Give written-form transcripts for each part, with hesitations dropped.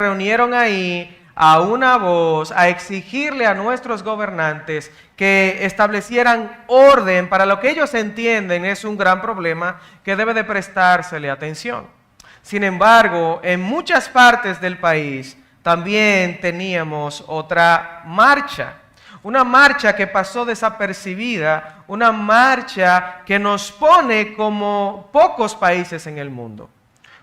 reunieron ahí a una voz a exigirle a nuestros gobernantes que establecieran orden para lo que ellos entienden es un gran problema que debe de prestársele atención. Sin embargo, en muchas partes del país también teníamos otra marcha. Una marcha que pasó desapercibida, una marcha que nos pone como pocos países en el mundo,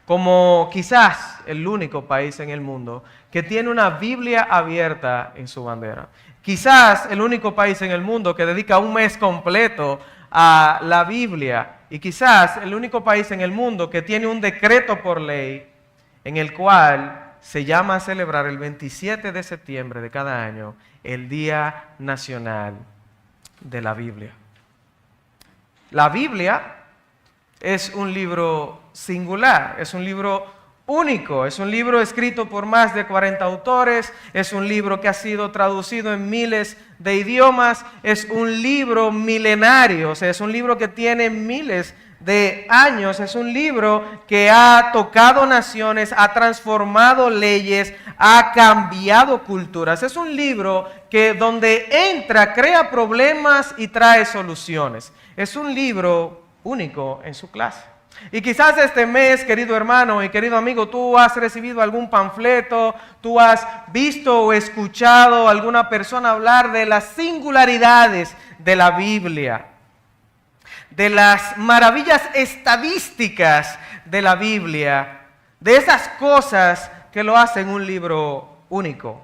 como quizás el único país en el mundo que tiene una Biblia abierta en su bandera. Quizás el único país en el mundo que dedica un mes completo a la Biblia y quizás el único país en el mundo que tiene un decreto por ley en el cual se llama a celebrar el 27 de septiembre de cada año el Día Nacional de la Biblia. La Biblia es un libro singular, es un libro único, es un libro escrito por más de 40 autores, es un libro que ha sido traducido en miles de idiomas, es un libro milenario, o sea, es un libro que tiene miles de años, es un libro que ha tocado naciones, ha transformado leyes, ha cambiado culturas. Es un libro que donde entra, crea problemas y trae soluciones. Es un libro único en su clase. Y quizás este mes, querido hermano y querido amigo, tú has recibido algún panfleto, tú has visto o escuchado a alguna persona hablar de las singularidades de la Biblia, de las maravillas estadísticas de la Biblia, de esas cosas que lo hacen un libro único.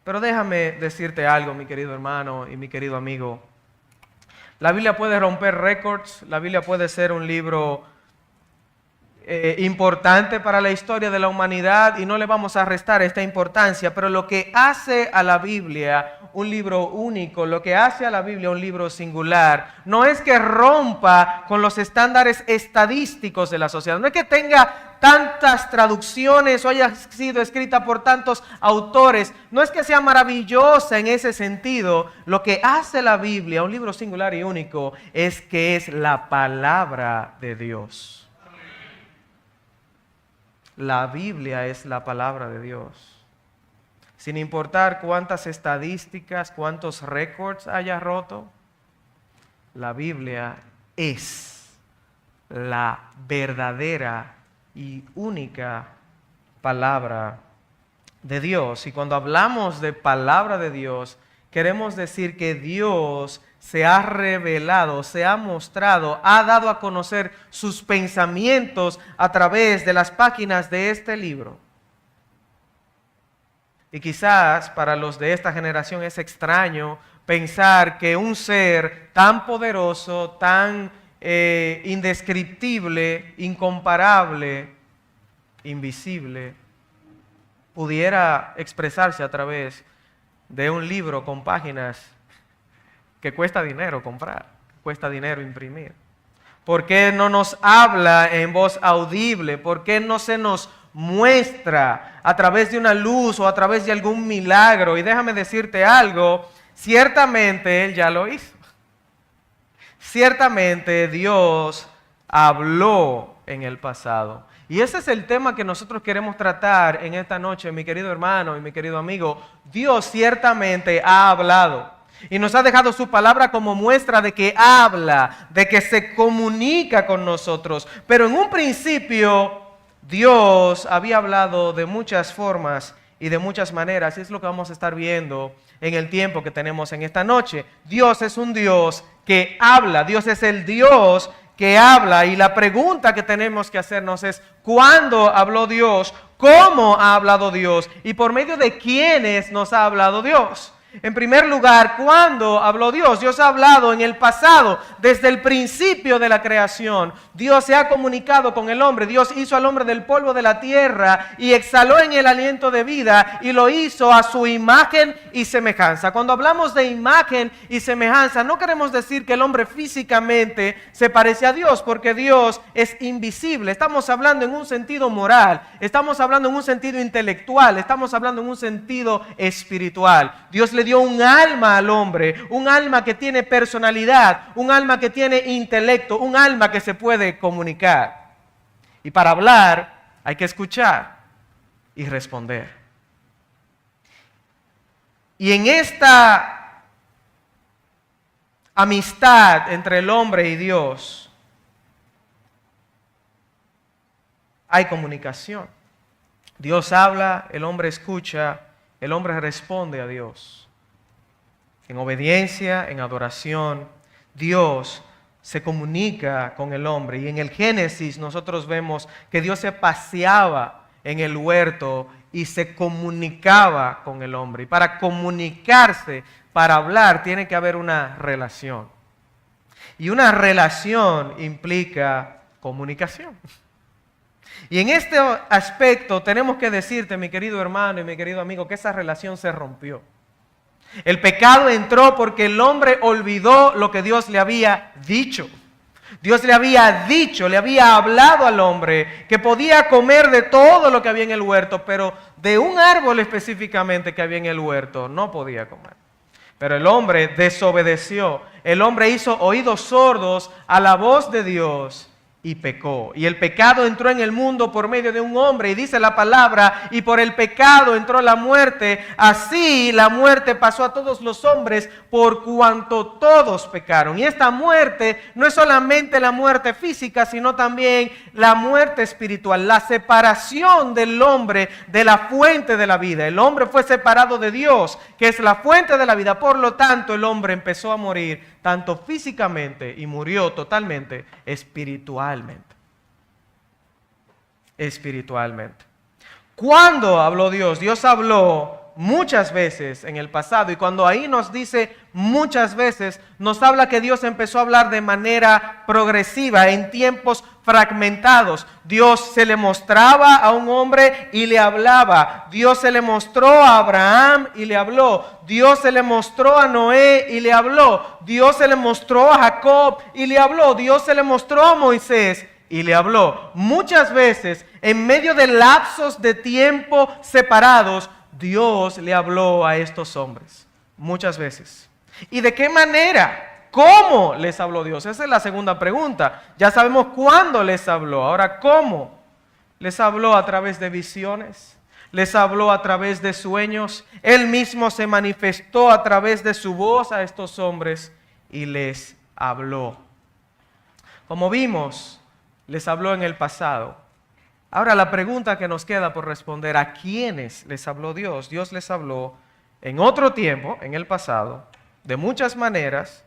Pero déjame decirte algo, mi querido hermano y mi querido amigo. La Biblia puede romper récords, la Biblia puede ser un libro importante para la historia de la humanidad y no le vamos a restar esta importancia, pero lo que hace a la Biblia un libro único, lo que hace a la Biblia un libro singular, no es que rompa con los estándares estadísticos de la sociedad, no es que tenga tantas traducciones o haya sido escrita por tantos autores, no es que sea maravillosa en ese sentido. Lo que hace la Biblia un libro singular y único es que es la palabra de Dios. La Biblia es la palabra de Dios. Sin importar cuántas estadísticas, cuántos récords haya roto, la Biblia es la verdadera y única palabra de Dios. Y cuando hablamos de palabra de Dios, queremos decir que Dios se ha revelado, se ha mostrado, ha dado a conocer sus pensamientos a través de las páginas de este libro. Y quizás para los de esta generación es extraño pensar que un ser tan poderoso, tan indescriptible, incomparable, invisible, pudiera expresarse a través de un libro con páginas que cuesta dinero comprar, cuesta dinero imprimir. ¿Por qué no nos habla en voz audible? ¿Por qué no se nos muestra a través de una luz o a través de algún milagro? Y déjame decirte algo, ciertamente Él ya lo hizo. Ciertamente Dios habló en el pasado. Y ese es el tema que nosotros queremos tratar en esta noche, mi querido hermano y mi querido amigo. Dios ciertamente ha hablado. Y nos ha dejado su palabra como muestra de que habla, de que se comunica con nosotros. Pero en un principio, Dios había hablado de muchas formas y de muchas maneras. Y es lo que vamos a estar viendo en el tiempo que tenemos en esta noche. Dios es un Dios que habla. Dios es el Dios que habla. Y la pregunta que tenemos que hacernos es, ¿cuándo habló Dios? ¿Cómo ha hablado Dios? ¿Y por medio de quiénes nos ha hablado Dios? En primer lugar, ¿cuándo habló Dios? Dios ha hablado en el pasado, desde el principio de la creación. Dios se ha comunicado con el hombre. Dios hizo al hombre del polvo de la tierra y exhaló en el aliento de vida y lo hizo a su imagen y semejanza. Cuando hablamos de imagen y semejanza, no queremos decir que el hombre físicamente se parece a Dios, porque Dios es invisible. Estamos hablando en un sentido moral, estamos hablando en un sentido intelectual, estamos hablando en un sentido espiritual. Dios le dio un alma al hombre, un alma que tiene personalidad, un alma que tiene intelecto, un alma que se puede comunicar. Y para hablar hay que escuchar. y responder. Y en esta amistad entre el hombre y Dios hay comunicación. Dios habla, el hombre escucha, el hombre responde a Dios. En obediencia, en adoración, Dios se comunica con el hombre. Y en el Génesis nosotros vemos que Dios se paseaba en el huerto y se comunicaba con el hombre. Y para comunicarse, para hablar, tiene que haber una relación. Y una relación implica comunicación. Y en este aspecto tenemos que decirte, mi querido hermano y mi querido amigo, que esa relación se rompió. El pecado entró porque el hombre olvidó lo que Dios le había dicho. Dios le había dicho, le había hablado al hombre que podía comer de todo lo que había en el huerto, pero de un árbol específicamente que había en el huerto no podía comer. Pero el hombre desobedeció, el hombre hizo oídos sordos a la voz de Dios y pecó. Y el pecado entró en el mundo por medio de un hombre, y dice la palabra, y por el pecado entró la muerte. Así la muerte pasó a todos los hombres por cuanto todos pecaron. Y esta muerte no es solamente la muerte física, sino también la muerte espiritual, la separación del hombre de la fuente de la vida. El hombre fue separado de Dios, que es la fuente de la vida. Por lo tanto, el hombre empezó a morir tanto físicamente y murió totalmente espiritualmente. Espiritualmente. ¿Cuándo habló Dios? Dios habló muchas veces en el pasado, y cuando ahí nos dice muchas veces, nos habla que Dios empezó a hablar de manera progresiva, en tiempos fragmentados. Dios se le mostraba a un hombre y le hablaba. Dios se le mostró a Abraham y le habló. Dios se le mostró a Noé y le habló. Dios se le mostró a Jacob y le habló. Dios se le mostró a Moisés y le habló. Muchas veces, en medio de lapsos de tiempo separados, Dios le habló a estos hombres. Muchas veces. ¿Y de qué manera? ¿Cómo les habló Dios? Esa es la segunda pregunta. Ya sabemos cuándo les habló. Ahora, ¿cómo? Les habló a través de visiones. Les habló a través de sueños. Él mismo se manifestó a través de su voz a estos hombres y les habló. Como vimos, les habló en el pasado. Ahora la pregunta que nos queda por responder: ¿a quiénes les habló Dios? Dios les habló en otro tiempo, en el pasado, de muchas maneras,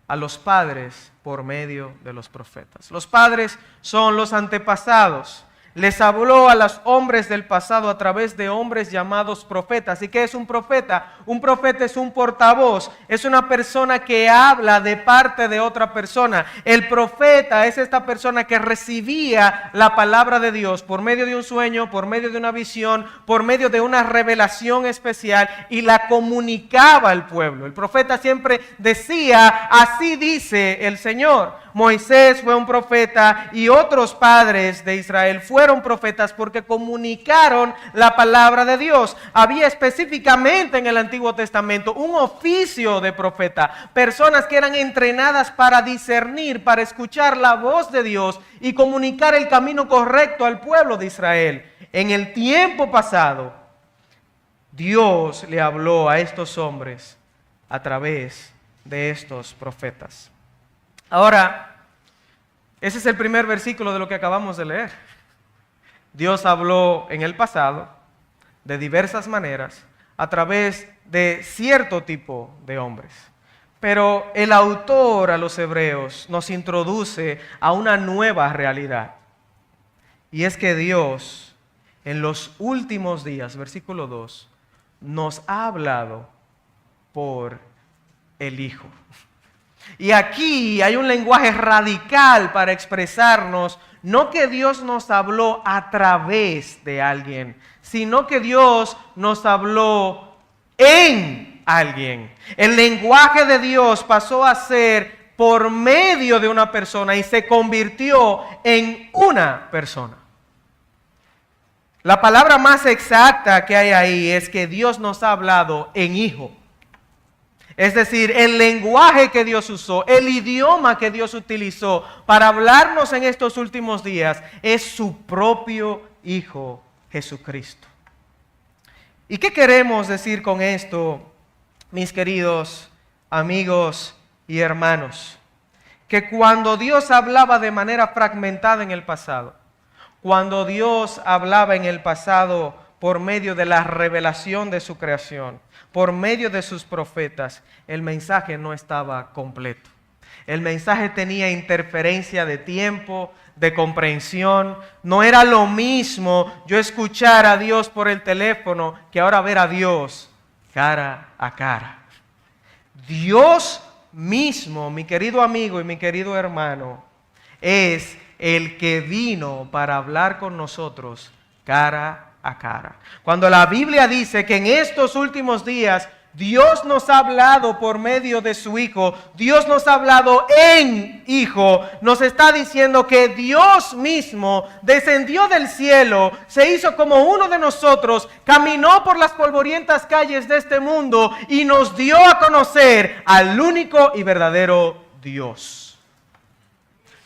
a los padres por medio de los profetas. Los padres son los antepasados. Les habló a los hombres del pasado a través de hombres llamados profetas. ¿Y qué es un profeta? Un profeta es un portavoz, es una persona que habla de parte de otra persona. El profeta es esta persona que recibía la palabra de Dios por medio de un sueño, por medio de una visión, por medio de una revelación especial, y la comunicaba al pueblo. El profeta siempre decía: así dice el Señor. Moisés fue un profeta y otros padres de Israel fueron profetas porque comunicaron la palabra de Dios. Había específicamente en el Antiguo Testamento un oficio de profeta, personas que eran entrenadas para discernir, para escuchar la voz de Dios y comunicar el camino correcto al pueblo de Israel. En el tiempo pasado, Dios le habló a estos hombres a través de estos profetas. Ahora, ese es el primer versículo de lo que acabamos de leer. Dios habló en el pasado de diversas maneras a través de cierto tipo de hombres. Pero el autor a los hebreos nos introduce a una nueva realidad. Y es que Dios en los últimos días, versículo 2, nos ha hablado por el Hijo. Y aquí hay un lenguaje radical para expresarnos, no que Dios nos habló a través de alguien, sino que Dios nos habló en alguien. El lenguaje de Dios pasó a ser por medio de una persona y se convirtió en una persona. La palabra más exacta que hay ahí es que Dios nos ha hablado en Hijo. Es decir, el lenguaje que Dios usó, el idioma que Dios utilizó para hablarnos en estos últimos días es su propio Hijo Jesucristo. ¿Y qué queremos decir con esto, mis queridos amigos y hermanos? Que cuando Dios hablaba de manera fragmentada en el pasado, cuando Dios hablaba en el pasado por medio de la revelación de su creación, por medio de sus profetas, el mensaje no estaba completo. El mensaje tenía interferencia de tiempo, de comprensión. No era lo mismo yo escuchar a Dios por el teléfono que ahora ver a Dios cara a cara. Dios mismo, mi querido amigo y mi querido hermano, es el que vino para hablar con nosotros cara a cara. Cuando la Biblia dice que en estos últimos días Dios nos ha hablado por medio de su Hijo, Dios nos ha hablado en Hijo, nos está diciendo que Dios mismo descendió del cielo, se hizo como uno de nosotros, caminó por las polvorientas calles de este mundo y nos dio a conocer al único y verdadero Dios.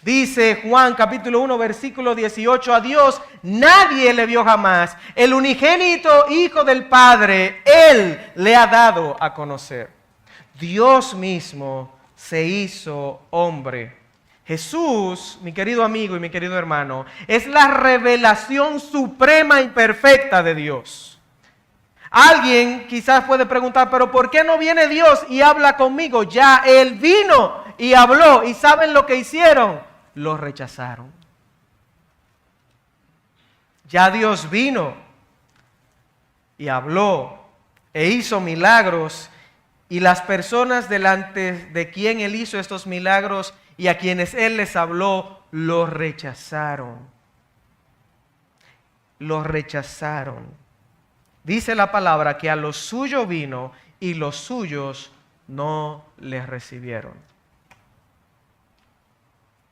Dice Juan capítulo 1 versículo 18, a Dios nadie le vio jamás, el unigénito Hijo del Padre, Él le ha dado a conocer. Dios mismo se hizo hombre. Jesús, mi querido amigo y mi querido hermano, es la revelación suprema y perfecta de Dios. Alguien quizás puede preguntar, pero ¿por qué no viene Dios y habla conmigo? Ya Él vino y habló, y ¿saben lo que hicieron? Lo rechazaron. Ya Dios vino y habló e hizo milagros, y las personas delante de quien Él hizo estos milagros y a quienes Él les habló, lo rechazaron. Lo rechazaron. Dice la palabra que a los suyos vino y los suyos no les recibieron.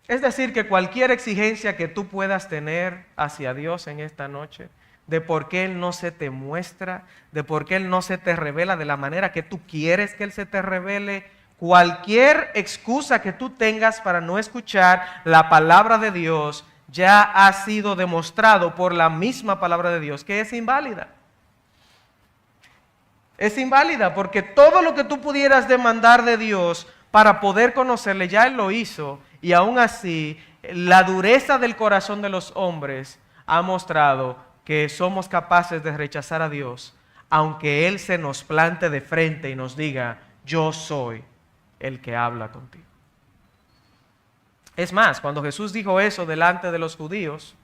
Es decir, que cualquier exigencia que tú puedas tener hacia Dios en esta noche, de por qué Él no se te muestra, de por qué Él no se te revela de la manera que tú quieres que Él se te revele, cualquier excusa que tú tengas para no escuchar la palabra de Dios, ya ha sido demostrado por la misma palabra de Dios que es inválida. Es inválida porque todo lo que tú pudieras demandar de Dios para poder conocerle, ya Él lo hizo. Y aún así, la dureza del corazón de los hombres ha mostrado que somos capaces de rechazar a Dios, aunque Él se nos plante de frente y nos diga, yo soy el que habla contigo. Es más, cuando Jesús dijo eso delante de los judíos,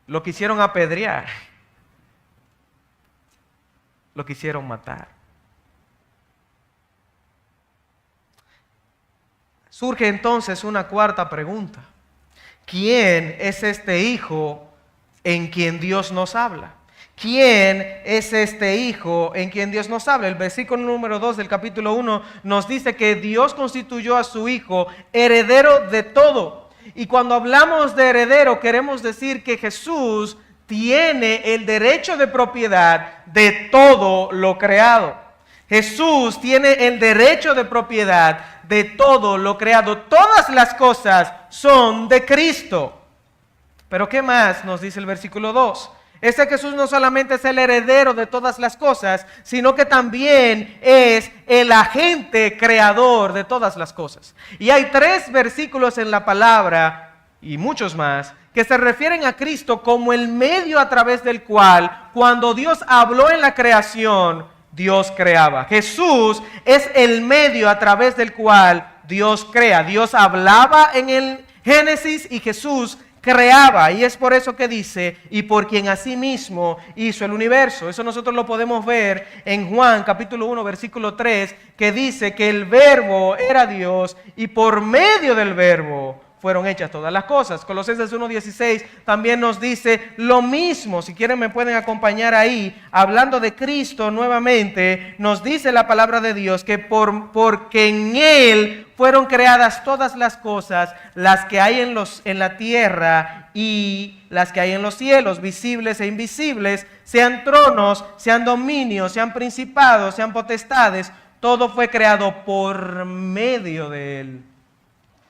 lo quisieron apedrear, lo quisieron matar. Surge entonces una cuarta pregunta. ¿Quién es este Hijo en quien Dios nos habla? ¿Quién es este Hijo en quien Dios nos habla? El versículo número 2 del capítulo 1 nos dice que Dios constituyó a su Hijo heredero de todo. Y cuando hablamos de heredero, queremos decir que Jesús tiene el derecho de propiedad de todo lo creado. Jesús tiene el derecho de propiedad de todo lo creado. Todas las cosas son de Cristo. Pero ¿qué más nos dice el versículo 2? Este Jesús no solamente es el heredero de todas las cosas, sino que también es el agente creador de todas las cosas. Y hay 3 versículos en la palabra, y muchos más, que se refieren a Cristo como el medio a través del cual, cuando Dios habló en la creación, Dios creaba. Jesús es el medio a través del cual Dios crea. Dios hablaba en el Génesis y Jesús creaba. Y es por eso que dice, y por quien asimismo hizo el universo. Eso nosotros lo podemos ver en Juan capítulo 1 versículo 3, que dice que el verbo era Dios y por medio del verbo fueron hechas todas las cosas. Colosenses 1:16 también nos dice lo mismo. Si quieren me pueden acompañar ahí. Hablando de Cristo nuevamente, nos dice la palabra de Dios que porque en Él fueron creadas todas las cosas, las que hay en la tierra y las que hay en los cielos, visibles e invisibles, sean tronos, sean dominios, sean principados, sean potestades. Todo fue creado por medio de Él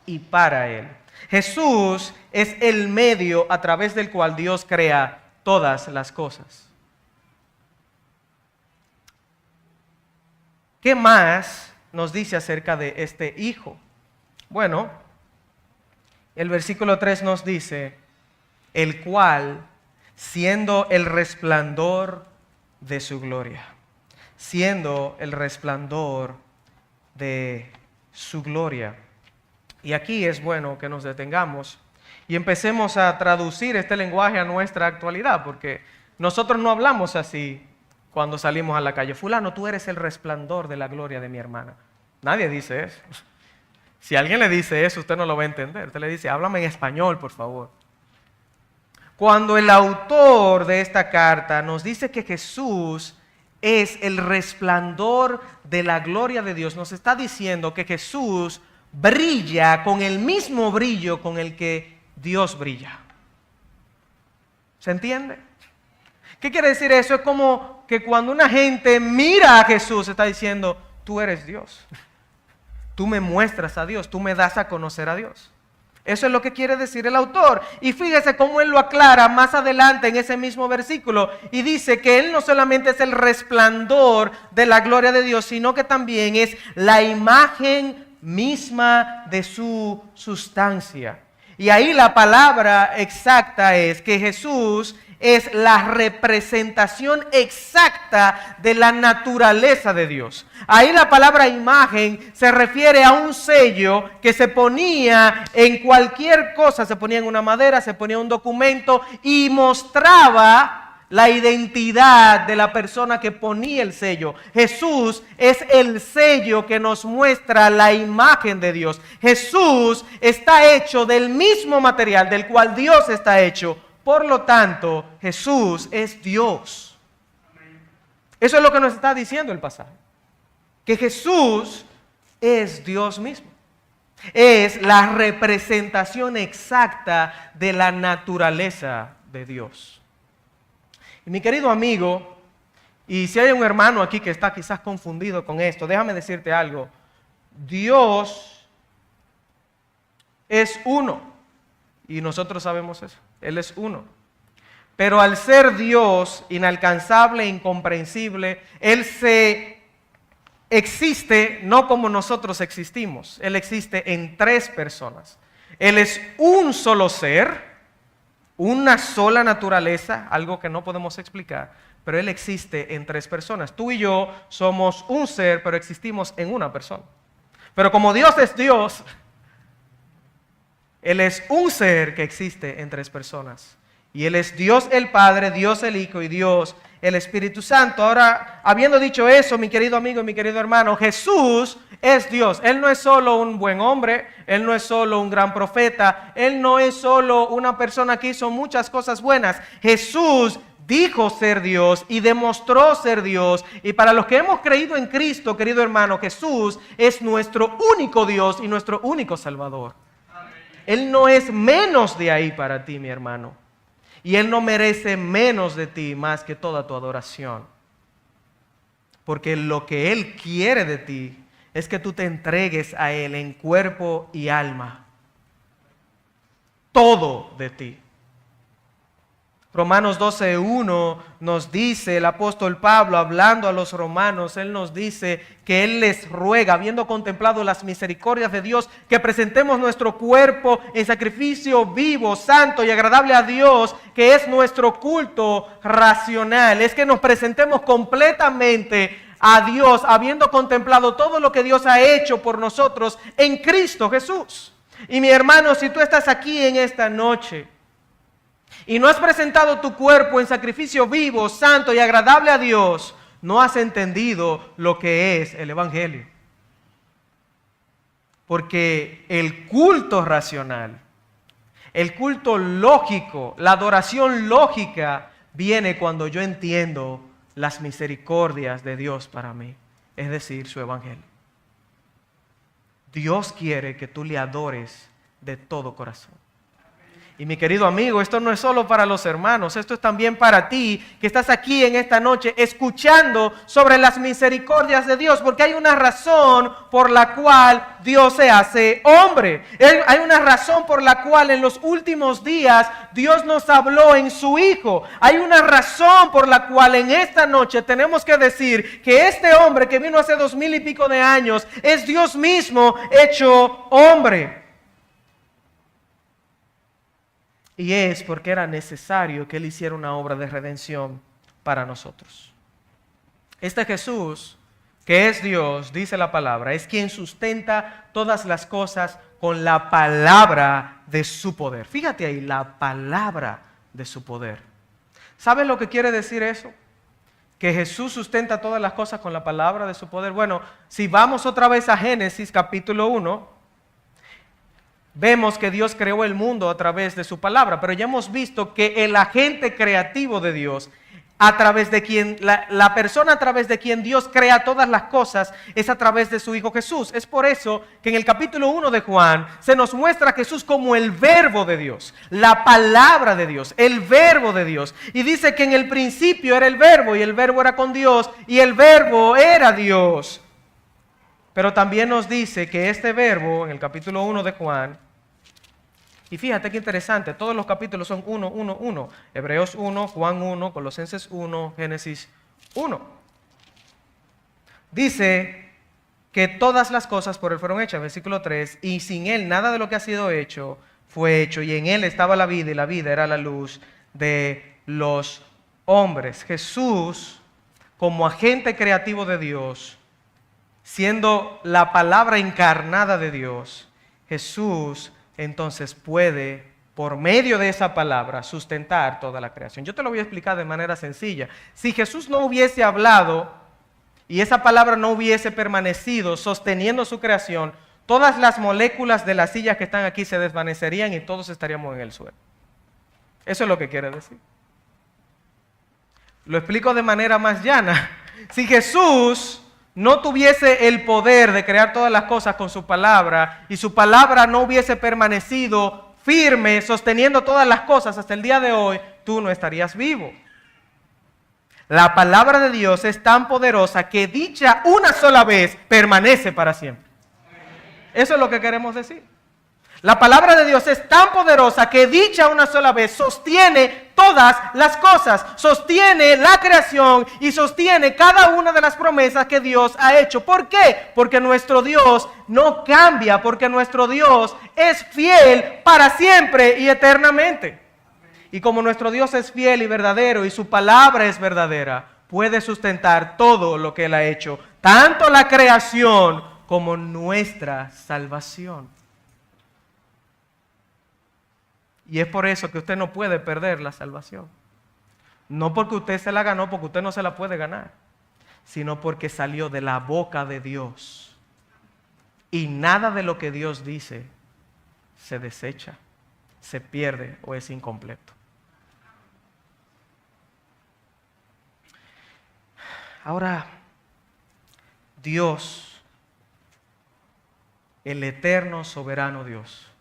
y para Él. Jesús es el medio a través del cual Dios crea todas las cosas. ¿qué más nos dice acerca de este Hijo? Bueno, el versículo 3 nos dice, el cual, siendo el resplandor de su gloria, siendo el resplandor de su gloria. Y aquí es bueno que nos detengamos y empecemos a traducir este lenguaje a nuestra actualidad, porque nosotros no hablamos así cuando salimos a la calle. Fulano, tú eres el resplandor de la gloria de mi hermana. Nadie dice eso. Si alguien le dice eso, usted no lo va a entender. Usted le dice, háblame en español, por favor. Cuando el autor de esta carta nos dice que Jesús es el resplandor de la gloria de Dios, nos está diciendo que Jesús brilla con el mismo brillo con el que Dios brilla. ¿Se entiende? ¿Qué quiere decir eso? Es como que cuando una gente mira a Jesús, está diciendo, tú eres Dios. Tú me muestras a Dios, tú me das a conocer a Dios. Eso es lo que quiere decir el autor. Y fíjese cómo él lo aclara más adelante en ese mismo versículo. Y dice que él no solamente es el resplandor de la gloria de Dios, sino que también es la imagen misma de su sustancia. Y ahí la palabra exacta es que Jesús es la representación exacta de la naturaleza de Dios. Ahí la palabra imagen se refiere a un sello que se ponía en cualquier cosa, se ponía en una madera, se ponía en un documento y mostraba la identidad de la persona que ponía el sello. Jesús es el sello que nos muestra la imagen de Dios. Jesús está hecho del mismo material del cual Dios está hecho. Por lo tanto, Jesús es Dios. Eso es lo que nos está diciendo el pasaje. Que Jesús es Dios mismo. Es la representación exacta de la naturaleza de Dios. Y mi querido amigo, y si hay un hermano aquí que está quizás confundido con esto, déjame decirte algo. Dios es uno. Y nosotros sabemos eso. Él es uno. Pero al ser Dios, inalcanzable e incomprensible, Él existe no como nosotros existimos. Él existe en tres personas. Él es un solo ser, una sola naturaleza, algo que no podemos explicar, pero Él existe en tres personas. Tú y yo somos un ser, pero existimos en una persona. Pero como Dios es Dios, Él es un ser que existe en tres personas. Y Él es Dios el Padre, Dios el Hijo y Dios el Espíritu Santo. Ahora, habiendo dicho eso, mi querido amigo y mi querido hermano, Jesús es Dios. Él no es solo un buen hombre, Él no es solo un gran profeta, Él no es solo una persona que hizo muchas cosas buenas. Jesús dijo ser Dios y demostró ser Dios. Y para los que hemos creído en Cristo, querido hermano, Jesús es nuestro único Dios y nuestro único Salvador. Él no es menos de ahí para ti, mi hermano. Y Él no merece menos de ti más que toda tu adoración. Porque lo que Él quiere de ti es que tú te entregues a Él en cuerpo y alma. Todo de ti. Romanos 12:1 nos dice, el apóstol Pablo hablando a los romanos, él nos dice que él les ruega, habiendo contemplado las misericordias de Dios, que presentemos nuestro cuerpo en sacrificio vivo, santo y agradable a Dios, que es nuestro culto racional. Es que nos presentemos completamente a Dios, habiendo contemplado todo lo que Dios ha hecho por nosotros en Cristo Jesús. Y mi hermano, si tú estás aquí en esta noche, y no has presentado tu cuerpo en sacrificio vivo, santo y agradable a Dios, no has entendido lo que es el Evangelio. Porque el culto racional, el culto lógico, la adoración lógica, viene cuando yo entiendo las misericordias de Dios para mí, es decir, su Evangelio. Dios quiere que tú le adores de todo corazón. Y mi querido amigo, esto no es solo para los hermanos, esto es también para ti que estás aquí en esta noche escuchando sobre las misericordias de Dios, porque hay una razón por la cual Dios se hace hombre. Hay una razón por la cual en los últimos días Dios nos habló en su Hijo. Hay una razón por la cual en esta noche tenemos que decir que este hombre que vino hace 2000 y pico de años es Dios mismo hecho hombre. Y es porque era necesario que Él hiciera una obra de redención para nosotros. Este Jesús, que es Dios, dice la palabra, es quien sustenta todas las cosas con la palabra de su poder. Fíjate ahí, la palabra de su poder. ¿Sabes lo que quiere decir eso? Que Jesús sustenta todas las cosas con la palabra de su poder. Bueno, si vamos otra vez a Génesis capítulo 1, vemos que Dios creó el mundo a través de su palabra, pero ya hemos visto que el agente creativo de Dios, a través de quien, la persona a través de quien Dios crea todas las cosas, es a través de su Hijo Jesús. Es por eso que en el capítulo 1 de Juan se nos muestra a Jesús como el verbo de Dios, la palabra de Dios, el verbo de Dios. Y dice que en el principio era el verbo, y el verbo era con Dios, y el verbo era Dios. Pero también nos dice que este verbo, en el capítulo 1 de Juan, y fíjate qué interesante, todos los capítulos son 1, 1, 1. Hebreos 1, Juan 1, Colosenses 1, Génesis 1. Dice que todas las cosas por Él fueron hechas, versículo 3, y sin Él nada de lo que ha sido hecho fue hecho, y en Él estaba la vida, y la vida era la luz de los hombres. Jesús, como agente creativo de Dios, siendo la palabra encarnada de Dios, Jesús entonces puede, por medio de esa palabra, sustentar toda la creación. Yo te lo voy a explicar de manera sencilla. Si Jesús no hubiese hablado y esa palabra no hubiese permanecido sosteniendo su creación, todas las moléculas de las sillas que están aquí se desvanecerían y todos estaríamos en el suelo. Eso es lo que quiere decir. Lo explico de manera más llana. Si Jesús no tuviese el poder de crear todas las cosas con su palabra y su palabra no hubiese permanecido firme, sosteniendo todas las cosas hasta el día de hoy, tú no estarías vivo. La palabra de Dios es tan poderosa que dicha una sola vez permanece para siempre. Eso es lo que queremos decir. La palabra de Dios es tan poderosa que dicha una sola vez sostiene todas las cosas, sostiene la creación y sostiene cada una de las promesas que Dios ha hecho. ¿Por qué? Porque nuestro Dios no cambia, porque nuestro Dios es fiel para siempre y eternamente. Y como nuestro Dios es fiel y verdadero y su palabra es verdadera, puede sustentar todo lo que Él ha hecho, tanto la creación como nuestra salvación. Y es por eso que usted no puede perder la salvación. No porque usted se la ganó, porque usted no se la puede ganar, sino porque salió de la boca de Dios. Y nada de lo que Dios dice se desecha, se pierde o es incompleto. Ahora, Dios, el eterno soberano Dios,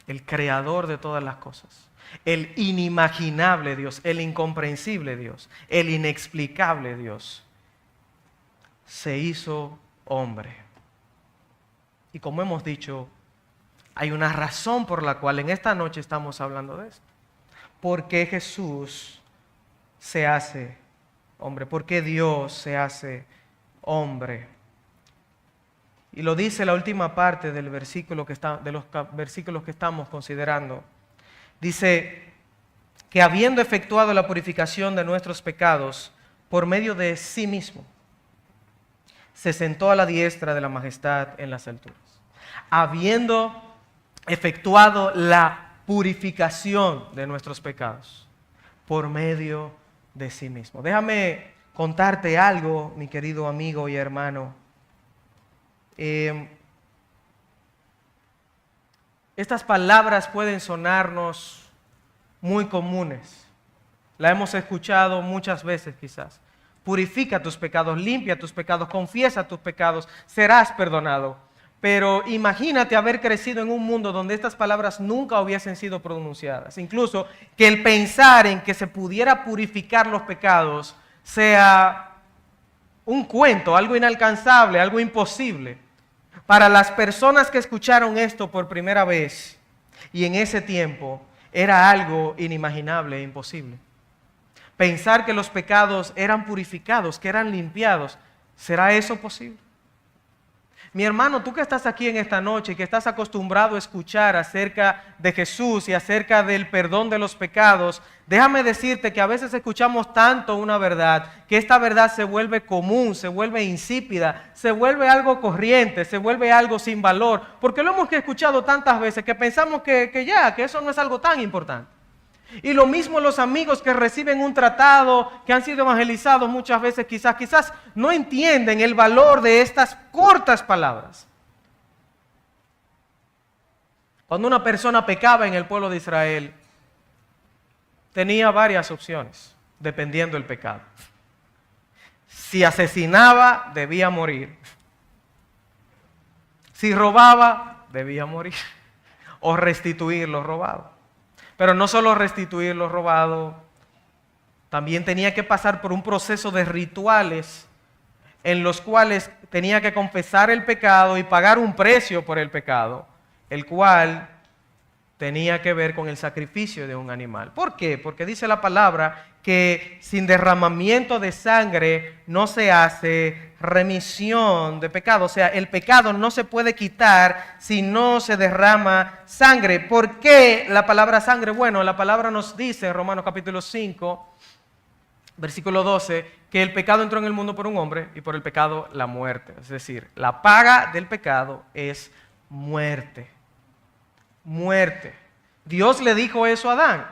el creador de todas las cosas, el inimaginable Dios, el incomprensible Dios, el inexplicable Dios, se hizo hombre. Y como hemos dicho, hay una razón por la cual en esta noche estamos hablando de esto. ¿Por qué Jesús se hace hombre? ¿Por qué Dios se hace hombre? Y lo dice la última parte del versículo de los versículos que estamos considerando. Dice que habiendo efectuado la purificación de nuestros pecados por medio de sí mismo, se sentó a la diestra de la majestad en las alturas. Habiendo efectuado la purificación de nuestros pecados por medio de sí mismo. Déjame contarte algo, mi querido amigo y hermano. Estas palabras pueden sonarnos muy comunes. La hemos escuchado muchas veces quizás. Purifica tus pecados, limpia tus pecados, confiesa tus pecados, serás perdonado. pero imagínate haber crecido en un mundo donde estas palabras nunca hubiesen sido pronunciadas. Incluso que el pensar en que se pudiera purificar los pecados sea un cuento, algo inalcanzable, algo imposible. Para las personas que escucharon esto por primera vez y en ese tiempo, era algo inimaginable e imposible. Pensar que los pecados eran purificados, que eran limpiados, ¿será eso posible? Mi hermano, tú que estás aquí en esta noche y que estás acostumbrado a escuchar acerca de Jesús y acerca del perdón de los pecados, déjame decirte que a veces escuchamos tanto una verdad que esta verdad se vuelve común, se vuelve insípida, se vuelve algo corriente, se vuelve algo sin valor, porque lo hemos escuchado tantas veces que pensamos que eso no es algo tan importante. Y lo mismo los amigos que reciben un tratado, que han sido evangelizados muchas veces, quizás no entienden el valor de estas cortas palabras. Cuando una persona pecaba en el pueblo de Israel, tenía varias opciones, dependiendo del pecado. Si asesinaba, debía morir. Si robaba, debía morir. O restituir lo robado. Pero no solo restituir lo robado, también tenía que pasar por un proceso de rituales en los cuales tenía que confesar el pecado y pagar un precio por el pecado, el cual tenía que ver con el sacrificio de un animal. ¿Por qué? Porque dice la palabra que sin derramamiento de sangre no se hace remisión de pecado. O sea, el pecado no se puede quitar si no se derrama sangre. ¿Por qué la palabra sangre? Bueno, la palabra nos dice en Romanos capítulo 5, versículo 12, que el pecado entró en el mundo por un hombre y por el pecado la muerte. Es decir, la paga del pecado es muerte. Muerte. Dios le dijo eso a Adán: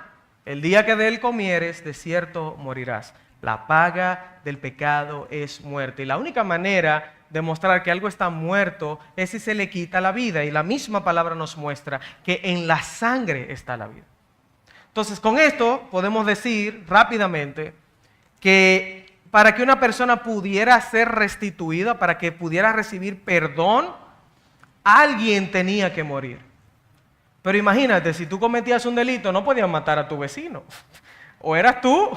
el día que de él comieres, de cierto morirás. La paga del pecado es muerte. Y la única manera de mostrar que algo está muerto es si se le quita la vida. Y la misma palabra nos muestra que en la sangre está la vida. Entonces, con esto podemos decir rápidamente que para que una persona pudiera ser restituida, para que pudiera recibir perdón, alguien tenía que morir. Pero imagínate, si tú cometías un delito, no podías matar a tu vecino. O eras tú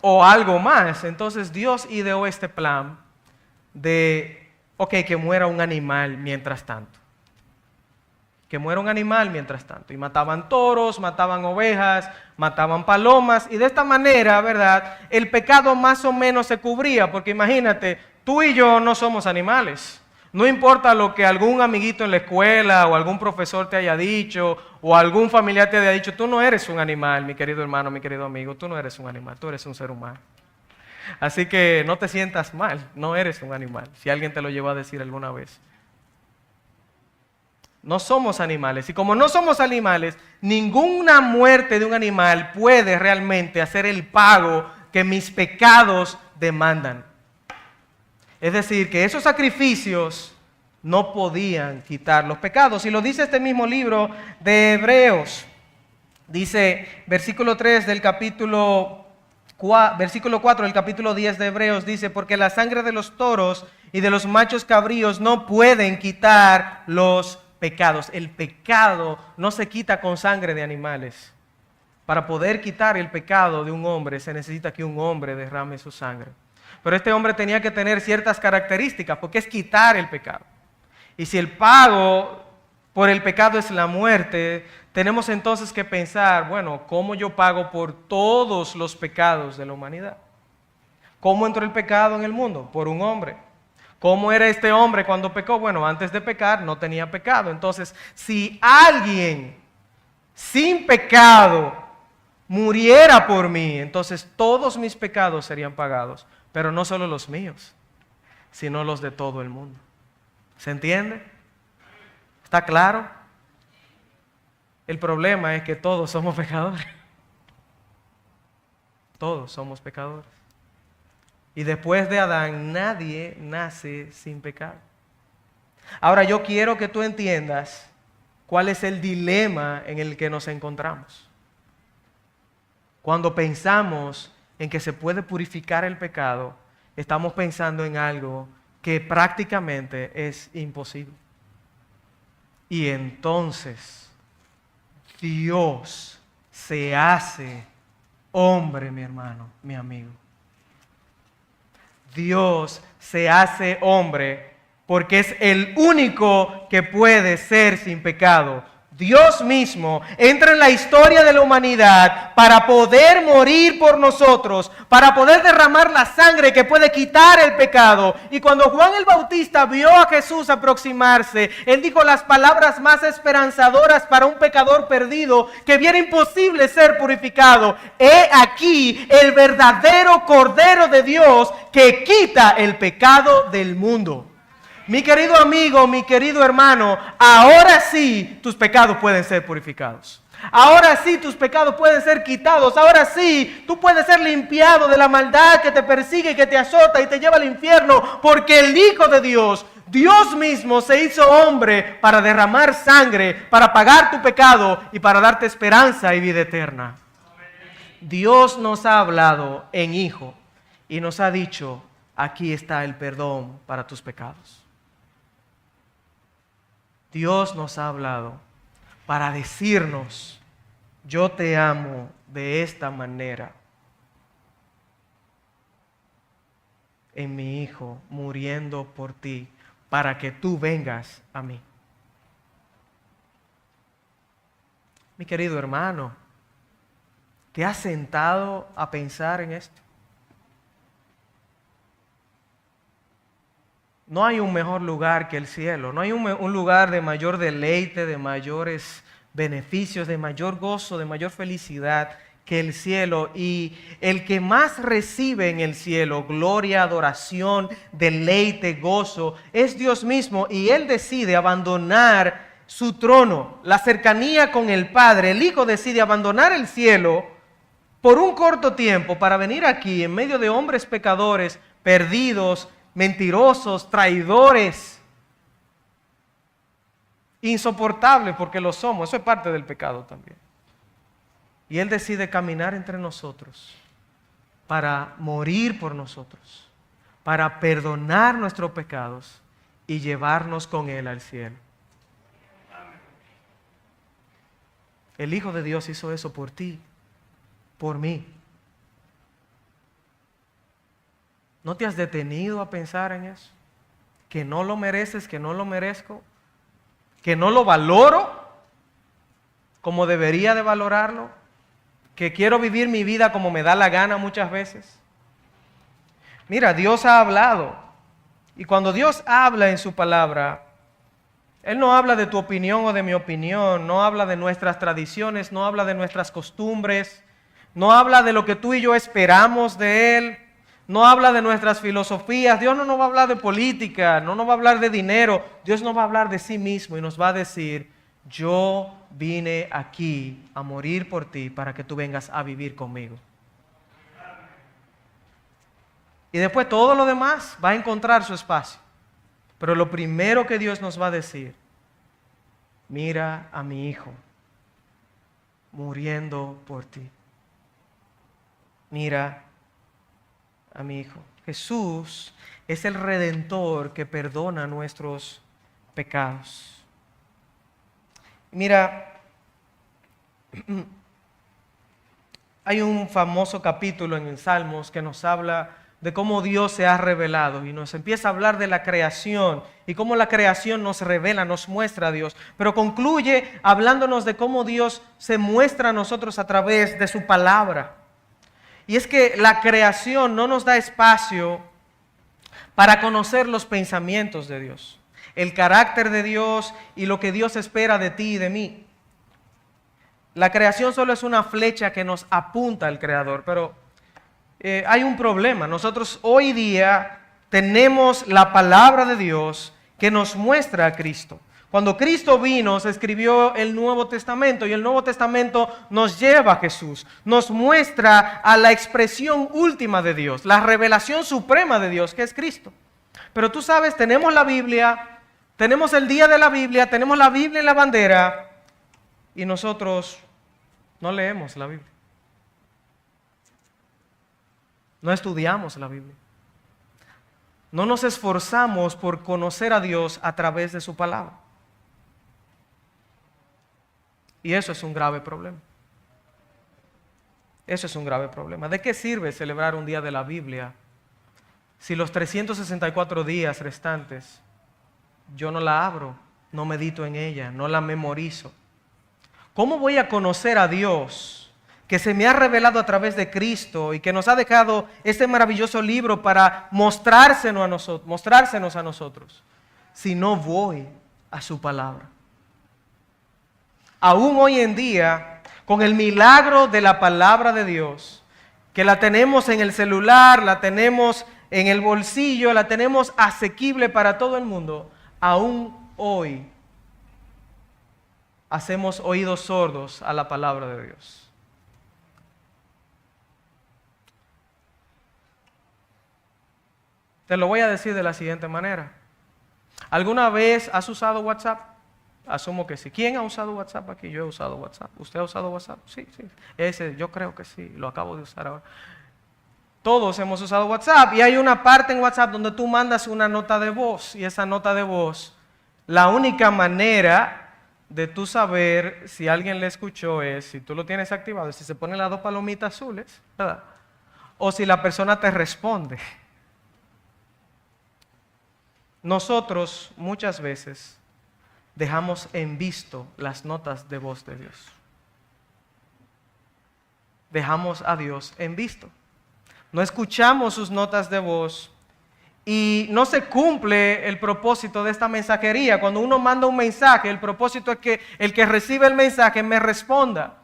o algo más. Entonces Dios ideó este plan de, que muera un animal mientras tanto. Que muera un animal mientras tanto. Y mataban toros, mataban ovejas, mataban palomas. Y de esta manera, ¿verdad?, el pecado más o menos se cubría. Porque imagínate, tú y yo no somos animales. No importa lo que algún amiguito en la escuela o algún profesor te haya dicho o algún familiar te haya dicho, tú no eres un animal, mi querido hermano, mi querido amigo, tú no eres un animal, tú eres un ser humano. Así que no te sientas mal, no eres un animal, si alguien te lo llevó a decir alguna vez. No somos animales, y como no somos animales, ninguna muerte de un animal puede realmente hacer el pago que mis pecados demandan. Es decir, que esos sacrificios no podían quitar los pecados. Y lo dice este mismo libro de Hebreos. Dice, versículo 3 del versículo 4 del capítulo 10 de Hebreos, dice: porque la sangre de los toros y de los machos cabríos no pueden quitar los pecados. El pecado no se quita con sangre de animales. Para poder quitar el pecado de un hombre, se necesita que un hombre derrame su sangre. Pero este hombre tenía que tener ciertas características, porque es quitar el pecado. Y si el pago por el pecado es la muerte, tenemos entonces que pensar, bueno, ¿cómo yo pago por todos los pecados de la humanidad? ¿Cómo entró el pecado en el mundo? Por un hombre. ¿Cómo era este hombre cuando pecó? Bueno, antes de pecar no tenía pecado. Entonces, si alguien sin pecado muriera por mí, entonces todos mis pecados serían pagados. Pero no solo los míos, sino los de todo el mundo. ¿Se entiende? ¿Está claro? El problema es que todos somos pecadores. Todos somos pecadores. Y después de Adán, nadie nace sin pecado. Ahora yo quiero que tú entiendas cuál es el dilema en el que nos encontramos. Cuando pensamos en que se puede purificar el pecado, estamos pensando en algo que prácticamente es imposible. Y entonces Dios se hace hombre, mi hermano, mi amigo. Dios se hace hombre porque es el único que puede ser sin pecado. Dios mismo entra en la historia de la humanidad para poder morir por nosotros, para poder derramar la sangre que puede quitar el pecado. Y cuando Juan el Bautista vio a Jesús aproximarse, él dijo las palabras más esperanzadoras para un pecador perdido, que viera imposible ser purificado. He aquí el verdadero Cordero de Dios que quita el pecado del mundo. Mi querido amigo, mi querido hermano, ahora sí tus pecados pueden ser purificados. Ahora sí tus pecados pueden ser quitados. Ahora sí tú puedes ser limpiado de la maldad que te persigue, que te azota y te lleva al infierno. Porque el Hijo de Dios, Dios mismo, se hizo hombre para derramar sangre, para pagar tu pecado y para darte esperanza y vida eterna. Dios nos ha hablado en Hijo y nos ha dicho, aquí está el perdón para tus pecados. Dios nos ha hablado para decirnos, yo te amo de esta manera, en mi Hijo muriendo por ti, para que tú vengas a mí. Mi querido hermano, ¿te has sentado a pensar en esto? No hay un mejor lugar que el cielo, no hay un lugar de mayor deleite, de mayores beneficios, de mayor gozo, de mayor felicidad que el cielo. Y el que más recibe en el cielo gloria, adoración, deleite, gozo, es Dios mismo. Y Él decide abandonar su trono, la cercanía con el Padre. El Hijo decide abandonar el cielo por un corto tiempo para venir aquí en medio de hombres pecadores, perdidos, mentirosos, traidores, insoportables, porque lo somos. Eso es parte del pecado también. Y Él decide caminar entre nosotros para morir por nosotros, para perdonar nuestros pecados y llevarnos con Él al cielo. El Hijo de Dios hizo eso por ti, por mí. ¿No te has detenido a pensar en eso? ¿Que no lo mereces, que no lo merezco? ¿Que no lo valoro como debería de valorarlo? ¿Que quiero vivir mi vida como me da la gana muchas veces? Mira, Dios ha hablado. Y cuando Dios habla en su palabra, Él no habla de tu opinión o de mi opinión, no habla de nuestras tradiciones, no habla de nuestras costumbres, no habla de lo que tú y yo esperamos de Él. No habla de nuestras filosofías. Dios no nos va a hablar de política, no nos va a hablar de dinero. Dios nos va a hablar de sí mismo y nos va a decir, yo vine aquí a morir por ti para que tú vengas a vivir conmigo. Y después todo lo demás va a encontrar su espacio. Pero lo primero que Dios nos va a decir, mira a mi Hijo muriendo por ti. Mira a mi Hijo. Jesús es el Redentor que perdona nuestros pecados. Mira, hay un famoso capítulo en Salmos que nos habla de cómo Dios se ha revelado y nos empieza a hablar de la creación y cómo la creación nos revela, nos muestra a Dios, pero concluye hablándonos de cómo Dios se muestra a nosotros a través de su palabra. Y es que la creación no nos da espacio para conocer los pensamientos de Dios, el carácter de Dios y lo que Dios espera de ti y de mí. La creación solo es una flecha que nos apunta al Creador, pero hay un problema. Nosotros hoy día tenemos la palabra de Dios que nos muestra a Cristo. Cuando Cristo vino, se escribió el Nuevo Testamento y el Nuevo Testamento nos lleva a Jesús, nos muestra a la expresión última de Dios, la revelación suprema de Dios, que es Cristo. Pero tú sabes, tenemos la Biblia, tenemos el día de la Biblia, tenemos la Biblia en la bandera y nosotros no leemos la Biblia. No estudiamos la Biblia. No nos esforzamos por conocer a Dios a través de su palabra. Y eso es un grave problema. Eso es un grave problema. ¿De qué sirve celebrar un día de la Biblia si los 364 días restantes yo no la abro, no medito en ella, no la memorizo? ¿Cómo voy a conocer a Dios que se me ha revelado a través de Cristo y que nos ha dejado este maravilloso libro para mostrársenos a nosotros si no voy a su palabra? Aún hoy en día, con el milagro de la palabra de Dios, que la tenemos en el celular, la tenemos en el bolsillo, la tenemos asequible para todo el mundo, aún hoy hacemos oídos sordos a la palabra de Dios. Te lo voy a decir de la siguiente manera. ¿Alguna vez has usado WhatsApp? Asumo que sí. ¿Quién ha usado WhatsApp aquí? Yo he usado WhatsApp. ¿Usted ha usado WhatsApp? Sí. Yo creo que sí. Lo acabo de usar ahora. Todos hemos usado WhatsApp y hay una parte en WhatsApp donde tú mandas una nota de voz y esa nota de voz, la única manera de tú saber si alguien le escuchó es si tú lo tienes activado, si se ponen las dos palomitas azules, ¿verdad? O si la persona te responde. Nosotros muchas veces dejamos en visto las notas de voz de Dios. Dejamos a Dios en visto. No escuchamos sus notas de voz y no se cumple el propósito de esta mensajería. Cuando uno manda un mensaje, el propósito es que el que recibe el mensaje me responda.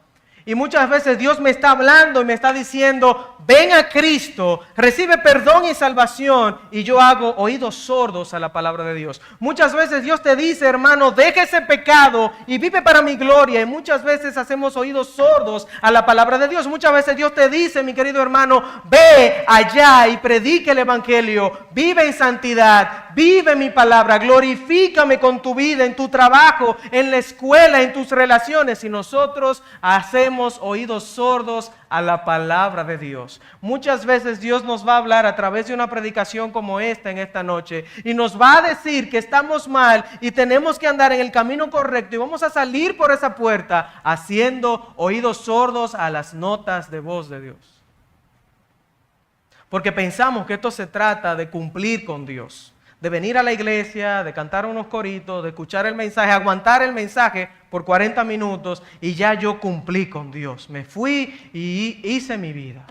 Y muchas veces Dios me está hablando y me está diciendo, ven a Cristo, recibe perdón y salvación, y yo hago oídos sordos a la palabra de Dios. Muchas veces Dios te dice, hermano, deja ese pecado y vive para mi gloria, y muchas veces hacemos oídos sordos a la palabra de Dios. Muchas veces Dios te dice, mi querido hermano, ve allá y predique el evangelio, vive en santidad, vive mi palabra, glorifícame con tu vida, en tu trabajo, en la escuela, en tus relaciones. Y nosotros hacemos oídos sordos a la palabra de Dios. Muchas veces Dios nos va a hablar a través de una predicación como esta en esta noche y nos va a decir que estamos mal y tenemos que andar en el camino correcto y vamos a salir por esa puerta haciendo oídos sordos a las notas de voz de Dios. Porque pensamos que esto se trata de cumplir con Dios, de venir a la iglesia, de cantar unos coritos, de escuchar el mensaje, aguantar el mensaje por 40 minutos y ya yo cumplí con Dios. Me fui y hice mi vida.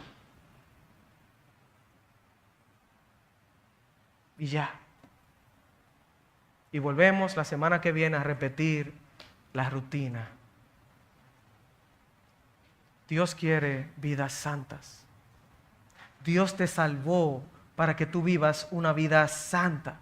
Y ya. Y volvemos la semana que viene a repetir la rutina. Dios quiere vidas santas. Dios te salvó para que tú vivas una vida santa.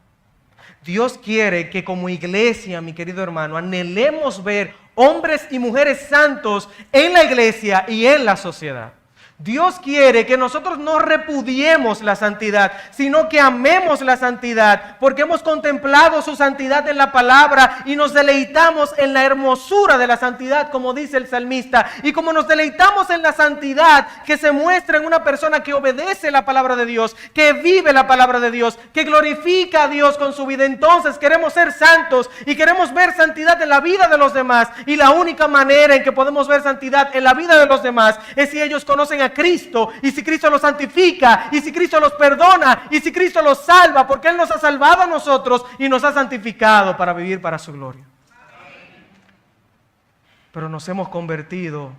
Dios quiere que como iglesia, mi querido hermano, anhelemos ver hombres y mujeres santos en la iglesia y en la sociedad. Dios quiere que nosotros no repudiemos la santidad, sino que amemos la santidad, porque hemos contemplado su santidad en la palabra y nos deleitamos en la hermosura de la santidad, como dice el salmista. Y como nos deleitamos en la santidad que se muestra en una persona que obedece la palabra de Dios, que vive la palabra de Dios, que glorifica a Dios con su vida, entonces queremos ser santos y queremos ver santidad en la vida de los demás. Y la única manera en que podemos ver santidad en la vida de los demás es si ellos conocen a Cristo, y si Cristo los santifica, y si Cristo los perdona, y si Cristo los salva, porque Él nos ha salvado a nosotros y nos ha santificado para vivir para su gloria. Pero nos hemos convertido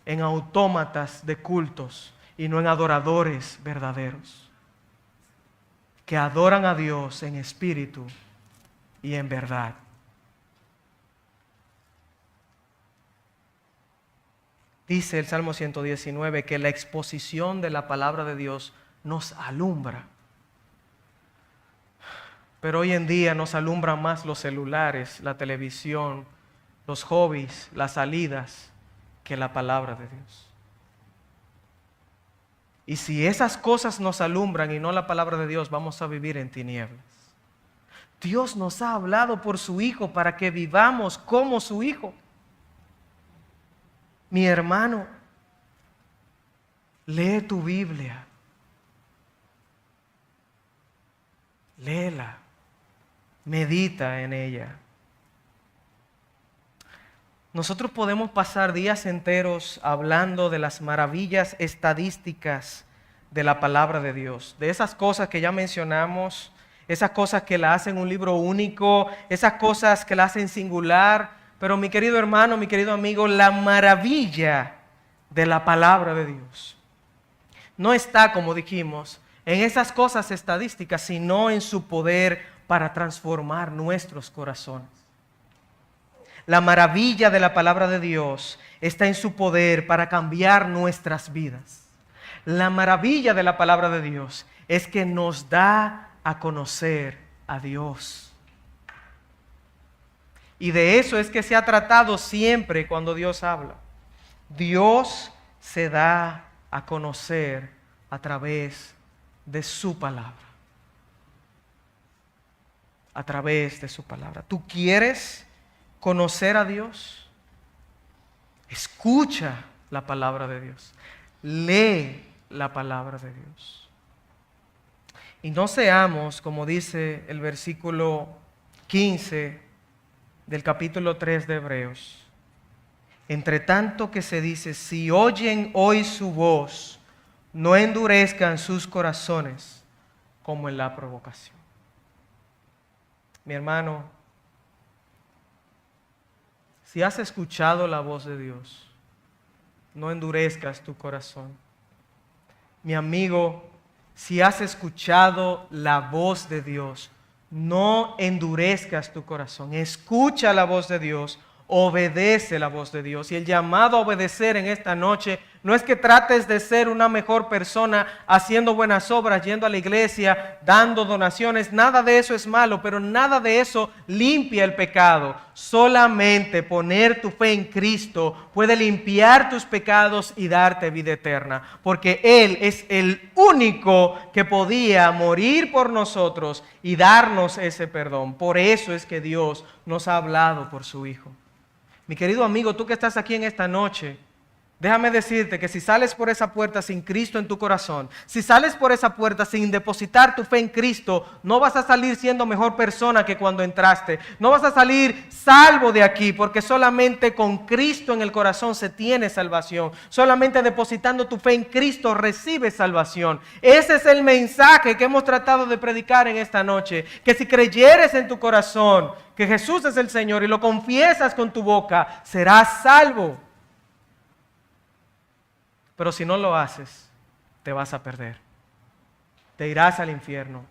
en autómatas de cultos y no en adoradores verdaderos, que adoran a Dios en espíritu y en verdad. Dice el Salmo 119 que la exposición de la palabra de Dios nos alumbra. Pero hoy en día nos alumbran más los celulares, la televisión, los hobbies, las salidas, que la palabra de Dios. Y si esas cosas nos alumbran y no la palabra de Dios, vamos a vivir en tinieblas. Dios nos ha hablado por su Hijo para que vivamos como su Hijo. Mi hermano, lee tu Biblia. Léela. Medita en ella. Nosotros podemos pasar días enteros hablando de las maravillas estadísticas de la palabra de Dios, de esas cosas que ya mencionamos, esas cosas que la hacen un libro único, esas cosas que la hacen singular. Pero mi querido hermano, mi querido amigo, la maravilla de la palabra de Dios no está, como dijimos, en esas cosas estadísticas, sino en su poder para transformar nuestros corazones. La maravilla de la palabra de Dios está en su poder para cambiar nuestras vidas. La maravilla de la palabra de Dios es que nos da a conocer a Dios. Y de eso es que se ha tratado siempre cuando Dios habla. Dios se da a conocer a través de su palabra. A través de su palabra. ¿Tú quieres conocer a Dios? Escucha la palabra de Dios. Lee la palabra de Dios. Y no seamos, como dice el versículo 15 del capítulo 3 de Hebreos, entre tanto que se dice, si oyen hoy su voz, no endurezcan sus corazones como en la provocación. Mi hermano, si has escuchado la voz de Dios, no endurezcas tu corazón. Mi amigo, si has escuchado la voz de Dios, no endurezcas tu corazón. Escucha la voz de Dios, obedece la voz de Dios. Y el llamado a obedecer en esta noche no es que trates de ser una mejor persona haciendo buenas obras, yendo a la iglesia, dando donaciones. Nada de eso es malo, pero nada de eso limpia el pecado. Solamente poner tu fe en Cristo puede limpiar tus pecados y darte vida eterna, porque Él es el único que podía morir por nosotros y darnos ese perdón. Por eso es que Dios nos ha hablado por su Hijo. Mi querido amigo, tú que estás aquí en esta noche, déjame decirte que si sales por esa puerta sin Cristo en tu corazón, si sales por esa puerta sin depositar tu fe en Cristo, no vas a salir siendo mejor persona que cuando entraste. No vas a salir salvo de aquí, porque solamente con Cristo en el corazón se tiene salvación. Solamente depositando tu fe en Cristo recibes salvación. Ese es el mensaje que hemos tratado de predicar en esta noche. Que si creyeres en tu corazón que Jesús es el Señor y lo confiesas con tu boca, serás salvo. Pero si no lo haces, te vas a perder. Te irás al infierno.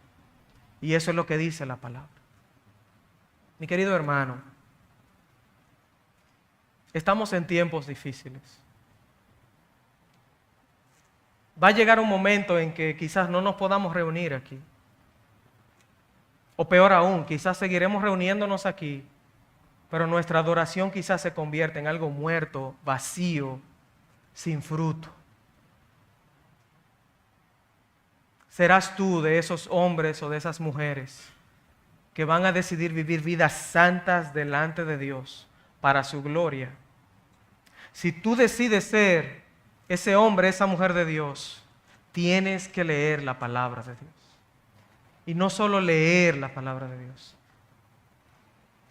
Y eso es lo que dice la palabra. Mi querido hermano, estamos en tiempos difíciles. Va a llegar un momento en que quizás no nos podamos reunir aquí. O peor aún, quizás seguiremos reuniéndonos aquí, pero nuestra adoración quizás se convierta en algo muerto, vacío, sin fruto. ¿Serás tú de esos hombres o de esas mujeres que van a decidir vivir vidas santas delante de Dios para su gloria? Si tú decides ser ese hombre, esa mujer de Dios, tienes que leer la palabra de Dios. Y no solo leer la palabra de Dios,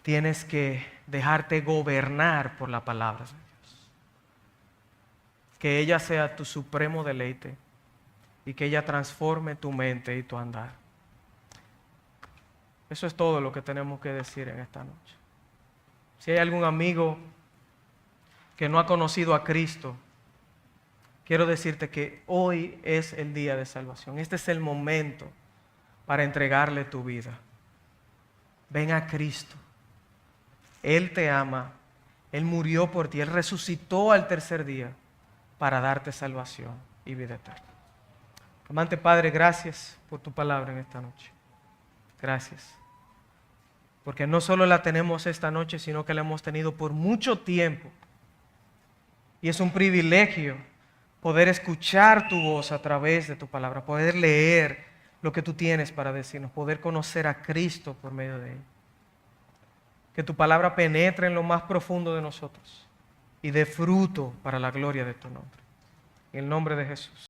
tienes que dejarte gobernar por la palabra de Dios. Que ella sea tu supremo deleite y que ella transforme tu mente y tu andar. Eso es todo lo que tenemos que decir en esta noche. Si hay algún amigo que no ha conocido a Cristo, quiero decirte que hoy es el día de salvación. Este es el momento para entregarle tu vida. Ven a Cristo. Él te ama. Él murió por ti. Él resucitó al tercer día para darte salvación y vida eterna. Amante Padre, gracias por tu palabra en esta noche. Gracias. Porque no solo la tenemos esta noche, sino que la hemos tenido por mucho tiempo. Y es un privilegio poder escuchar tu voz a través de tu palabra, poder leer lo que tú tienes para decirnos, poder conocer a Cristo por medio de él. Que tu palabra penetre en lo más profundo de nosotros y dé fruto para la gloria de tu nombre. En el nombre de Jesús.